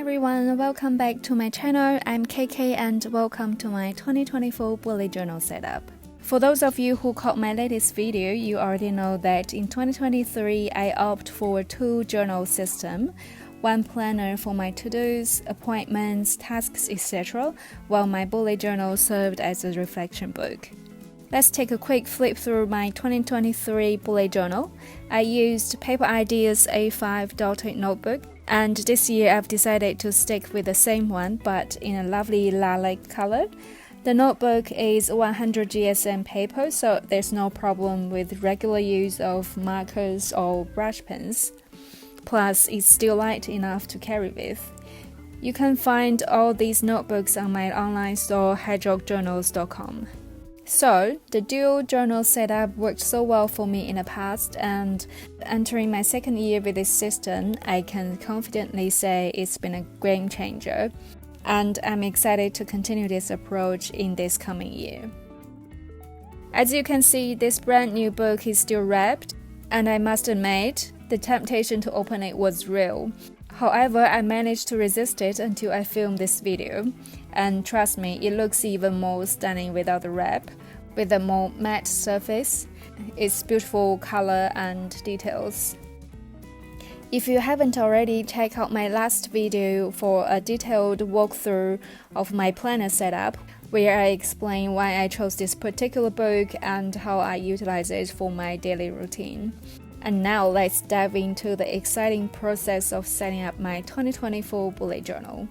everyone, welcome back to my channel. I'm KK and welcome to my 2024 bullet journal setup. For those of you who caught my latest video, you already know that in 2023 I opt for two journal system, one planner for my to-dos, appointments, tasks, etc., while my bullet journal served as a reflection book. Let's take a quick flip through my 2023 bullet journal. I used Paperideas A5 dotted notebook, and this year I've decided to stick with the same one but in a lovely lilac color. The notebook is 100 GSM paper, so there's no problem with regular use of markers or brush pens. Plus, it's still light enough to carry with. You can find all these notebooks on my online store hedgehogjournals.com. So, the dual journal setup worked so well for me in the past, and entering my second year with this system, I can confidently say it's been a game changer, and I'm excited to continue this approach in this coming year. As you can see, this brand new book is still wrapped, and I must admit, the temptation to open it was real. However, I managed to resist it until I filmed this video, and trust me, it looks even more stunning without the wrap, with a more matte surface, its beautiful color and details. If you haven't already, check out my last video for a detailed walkthrough of my planner setup, where I explain why I chose this particular book and how I utilize it for my daily routine. And now let's dive into the exciting process of setting up my 2024 bullet journal.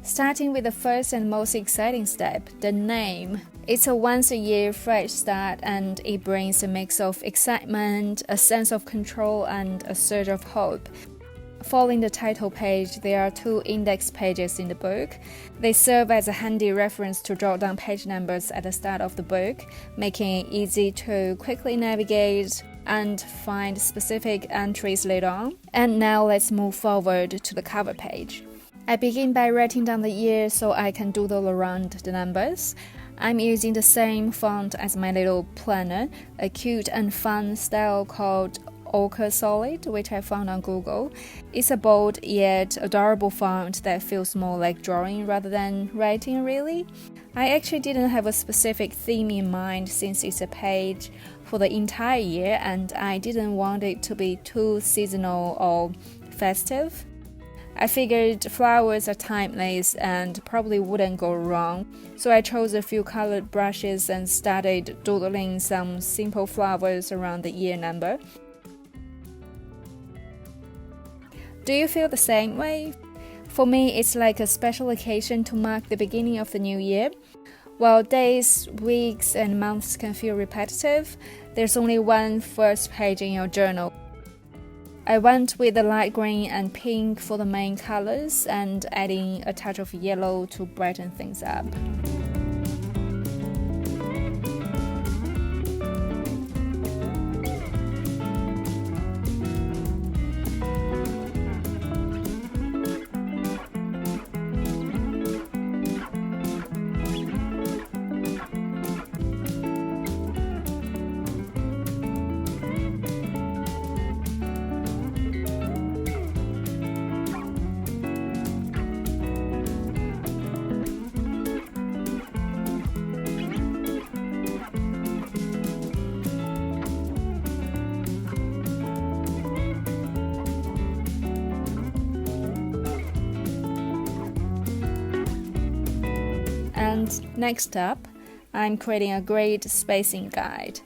Starting with the first and most exciting step, the name. It's a once-a-year fresh start, and it brings a mix of excitement, a sense of control, and a surge of hope. Following the title page, there are two index pages in the book. They serve as a handy reference to jot down page numbers at the start of the book, making it easy to quickly navigate and find specific entries later on. And now let's move forward to the cover page. I begin by writing down the year so I can doodle around the numbers. I'm using the same font as my little planner, a cute and fun style called Ochre Solid, which I found on Google. It's a bold yet adorable font that feels more like drawing rather than writing, really. I actually didn't have a specific theme in mind since it's a page for the entire year, and I didn't want it to be too seasonal or festive. I figured flowers are timeless and probably wouldn't go wrong, so I chose a few colored brushes and started doodling some simple flowers around the year number. Do you feel the same way? For me, it's like a special occasion to mark the beginning of the new year. While days, weeks, and months can feel repetitive, there's only one first page in your journal. I went with the light green and pink for the main colors and adding a touch of yellow to brighten things up. And next up, I'm creating a grid spacing guide.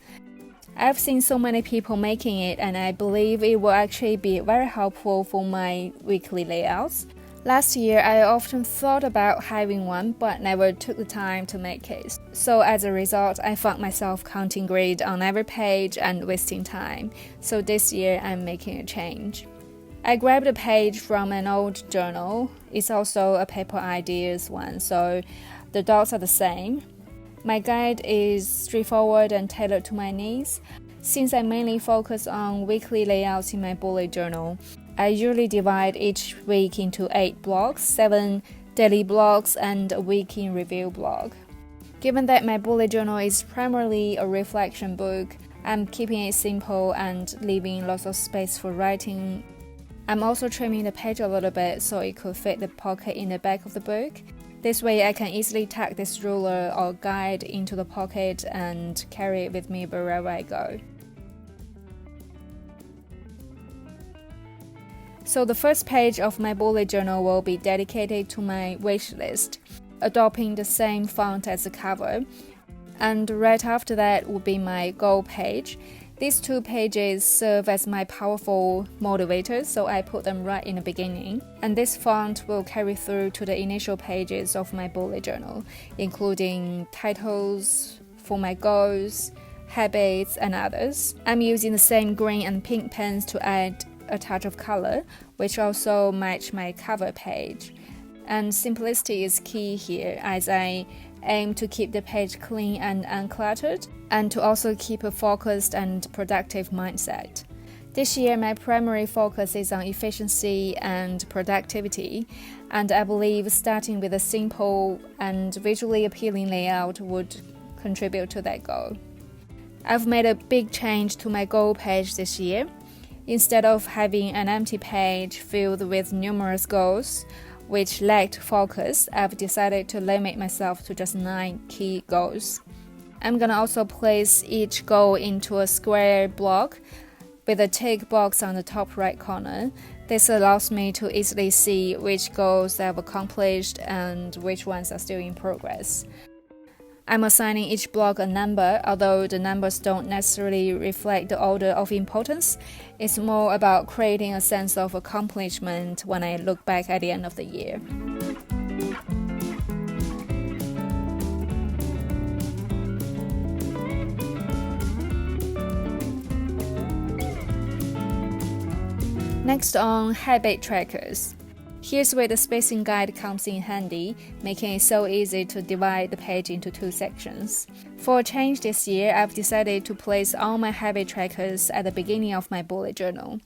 I've seen so many people making it, and I believe it will actually be very helpful for my weekly layouts. Last year, I often thought about having one, but never took the time to make it. So as a result, I found myself counting grid on every page and wasting time. So this year, I'm making a change. I grabbed a page from an old journal. It's also a Paperideas one, so the dots are the same. My guide is straightforward and tailored to my needs. Since I mainly focus on weekly layouts in my bullet journal, I usually divide each week into 8 blocks, 7 daily blocks, and a week in review block. Given that my bullet journal is primarily a reflection book, I'm keeping it simple and leaving lots of space for writing I'm also trimming the page a little bit so it could fit the pocket in the back of the book. This way I can easily tuck this ruler or guide into the pocket and carry it with me wherever I go. So the first page of my bullet journal will be dedicated to my wish list, adopting the same font as the cover. And right after that will be my goal page. These two pages serve as my powerful motivators, so I put them right in the beginning. And this font will carry through to the initial pages of my bullet journal, including titles for my goals, habits, and others. I'm using the same green and pink pens to add a touch of color, which also match my cover page. And simplicity is key here, as I aim to keep the page clean and uncluttered, and to also keep a focused and productive mindset. This year, my primary focus is on efficiency and productivity, and I believe starting with a simple and visually appealing layout would contribute to that goal. I've made a big change to my goal page this year. Instead of having an empty page filled with numerous goals, which lacked focus, I've decided to limit myself to just 9 key goals. I'm gonna also place each goal into a square block with a tick box on the top right corner. This allows me to easily see which goals I've accomplished and which ones are still in progress. I'm assigning each block a number, although the numbers don't necessarily reflect the order of importance. It's more about creating a sense of accomplishment when I look back at the end of the year. Next on habit trackers. Here's where the spacing guide comes in handy, making it so easy to divide the page into 2 sections. For a change this year, I've decided to place all my habit trackers at the beginning of my bullet journal.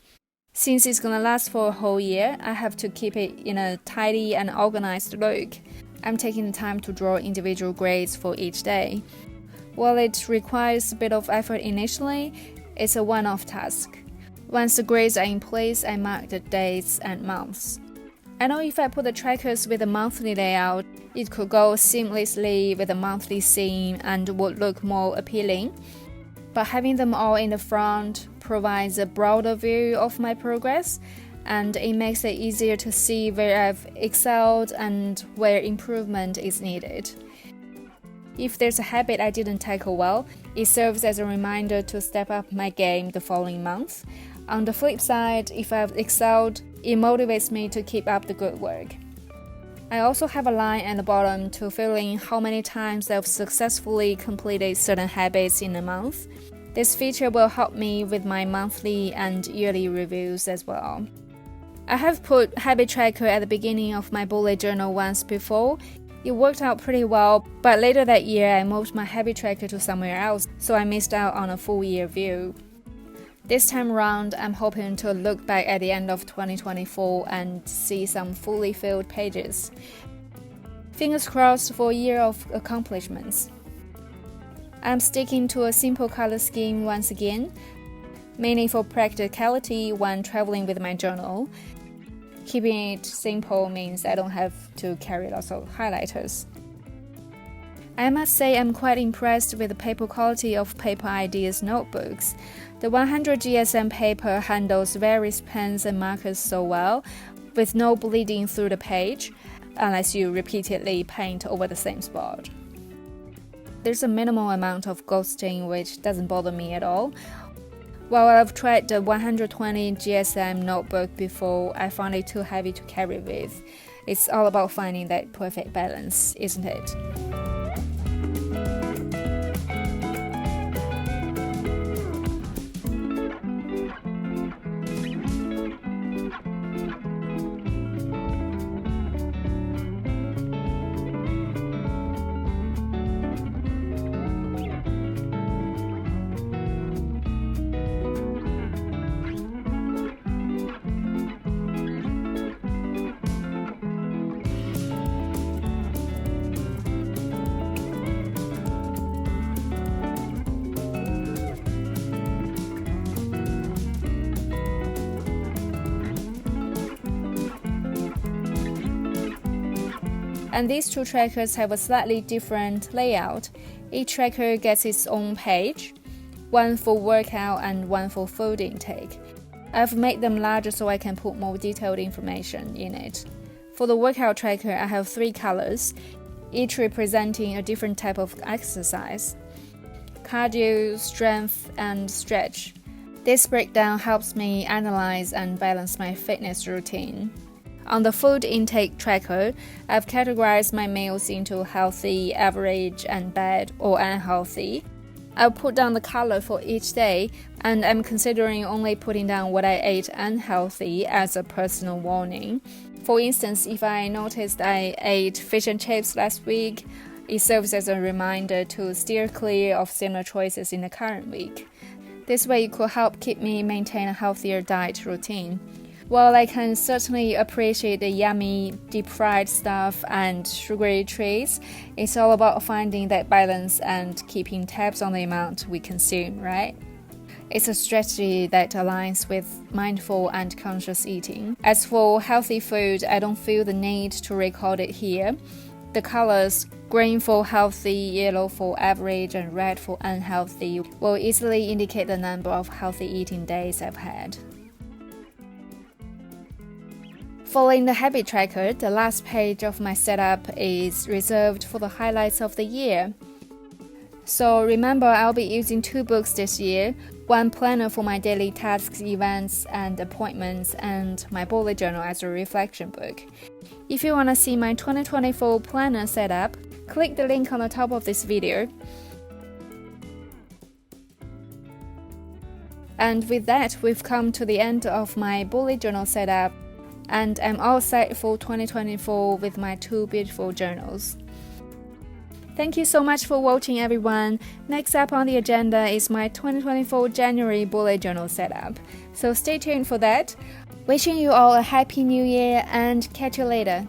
Since it's gonna last for a whole year, I have to keep it in a tidy and organized look. I'm taking the time to draw individual grades for each day. While it requires a bit of effort initially, it's a one-off task. Once the grades are in place, I mark the dates and months. I know if I put the trackers with a monthly layout, it could go seamlessly with a monthly scene and would look more appealing. But having them all in the front provides a broader view of my progress, and it makes it easier to see where I've excelled and where improvement is needed. If there's a habit I didn't tackle well, it serves as a reminder to step up my game the following month. On the flip side, if I've excelled, it motivates me to keep up the good work. I also have a line at the bottom to fill in how many times I've successfully completed certain habits in a month. This feature will help me with my monthly and yearly reviews as well. I have put habit tracker at the beginning of my bullet journal once before. It worked out pretty well, but later that year I moved my habit tracker to somewhere else, so I missed out on a full year view. This time around, I'm hoping to look back at the end of 2024 and see some fully filled pages. Fingers crossed for a year of accomplishments. I'm sticking to a simple color scheme once again, mainly for practicality when traveling with my journal. Keeping it simple means I don't have to carry lots of highlighters. I must say I'm quite impressed with the paper quality of Paperideas notebooks. The 100 GSM paper handles various pens and markers so well, with no bleeding through the page, unless you repeatedly paint over the same spot. There's a minimal amount of ghosting, which doesn't bother me at all. While I've tried the 120 GSM notebook before, I found it too heavy to carry with. It's all about finding that perfect balance, isn't it? And these two trackers have a slightly different layout. Each tracker gets its own page, one for workout and one for food intake. I've made them larger so I can put more detailed information in it. For the workout tracker, I have 3 colors, each representing a different type of exercise: cardio, strength, and stretch. This breakdown helps me analyze and balance my fitness routine. On the food intake tracker, I've categorized my meals into healthy, average, and bad or unhealthy. I'll put down the color for each day, and I'm considering only putting down what I ate unhealthy as a personal warning. For instance, if I noticed I ate fish and chips last week, it serves as a reminder to steer clear of similar choices in the current week. This way it could help keep me maintain a healthier diet routine. While I can certainly appreciate the yummy deep-fried stuff and sugary treats, it's all about finding that balance and keeping tabs on the amount we consume, right? It's a strategy that aligns with mindful and conscious eating. As for healthy food, I don't feel the need to record it here. The colors, green for healthy, yellow for average, and red for unhealthy, will easily indicate the number of healthy eating days I've had. Following the habit tracker, the last page of my setup is reserved for the highlights of the year. So remember, I'll be using 2 books this year, one planner for my daily tasks, events, and appointments, and my bullet journal as a reflection book. If you want to see my 2024 planner setup, click the link on the top of this video. And with that, we've come to the end of my bullet journal setup, and I'm all set for 2024 with my 2 beautiful journals. Thank you so much for watching, everyone. Next up on the agenda is my 2024 January bullet journal setup, so stay tuned for that. Wishing you all a happy new year and catch you later.